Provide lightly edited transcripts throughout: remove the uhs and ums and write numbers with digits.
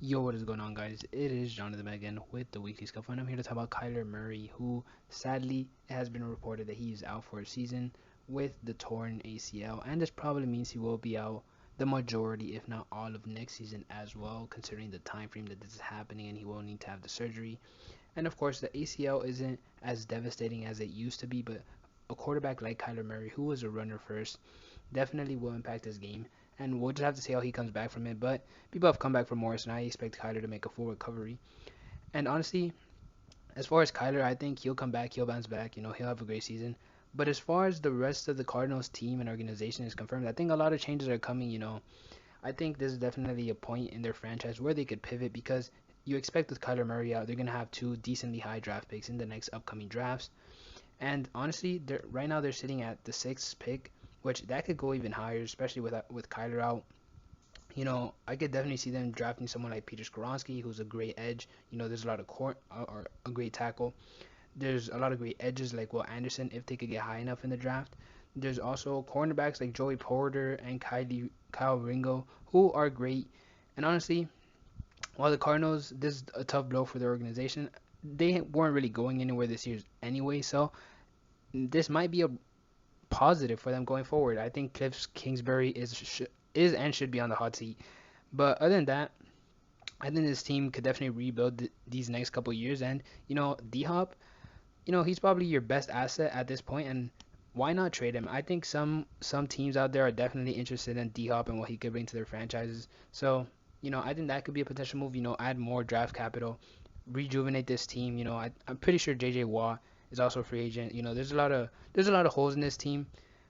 Yo, what is going on, guys? It is Jonathan again with the Weekly Scuff, and I'm here to talk about Kyler Murray, who sadly it has been reported that he is out for a season with the torn ACL, and this probably means he will be out the majority, if not all, of next season as well, considering the time frame that this is happening, and he will need to have the surgery. And of course, the ACL isn't as devastating as it used to be, but a quarterback like Kyler Murray, who was a runner first, definitely will impact his game. And we'll just have to see how he comes back from it. But people have come back from worse, and I expect Kyler to make a full recovery. And honestly, as far as Kyler, I think he'll come back, he'll bounce back, he'll have a great season. But as far as the rest of the Cardinals team and organization is confirmed, I think a lot of changes are coming. I think this is definitely a point in their franchise where they could pivot because you expect with Kyler Murray out, they're going to have two decently high draft picks in the next upcoming drafts. And honestly, right now they're sitting at the sixth pick, which that could go even higher, especially with Kyler out. I could definitely see them drafting someone like Peter Skoronski, who's a great edge. There's a lot of court or a great tackle. There's a lot of great edges like Will Anderson if they could get high enough in the draft. There's also cornerbacks like Joey Porter and Kyle Ringo who are great. And honestly, while the Cardinals, this is a tough blow for their organization. They weren't really going anywhere this year anyway, so this might be a positive for them going forward. I think Cliff Kingsbury is and should be on the hot seat. But other than that, I think this team could definitely rebuild these next couple years. And D Hop, he's probably your best asset at this point, and why not trade him? I think some teams out there are definitely interested in D Hop and what he could bring to their franchises. So I think that could be a potential move. Add more draft capital, rejuvenate this team. I'm pretty sure JJ Watt is also a free agent. There's a lot of holes in this team,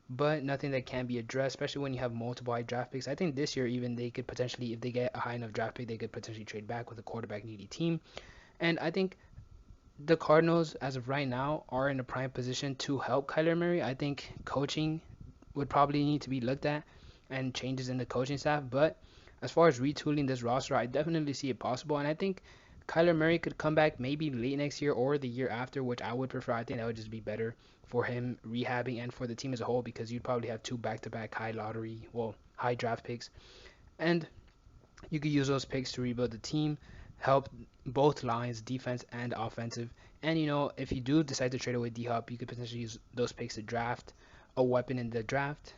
but nothing that can be addressed, especially when you have multiple high draft picks. I think this year even they could potentially, if they get a high enough draft pick, they could potentially trade back with a quarterback needy team. And I think the Cardinals, as of right now, are in a prime position to help Kyler Murray. I think coaching would probably need to be looked at and changes in the coaching staff. But as far as retooling this roster, I definitely see it possible. And I think Kyler Murray could come back maybe late next year or the year after, which I would prefer. I think that would just be better for him rehabbing and for the team as a whole because you'd probably have two back-to-back high draft picks. And you could use those picks to rebuild the team, help both lines, defense and offensive. And if you do decide to trade away D Hop, you could potentially use those picks to draft a weapon in the draft,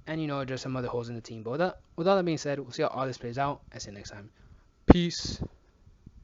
and just some other holes in the team. But with all that being said, we'll see how all this plays out. I see you next time. Peace.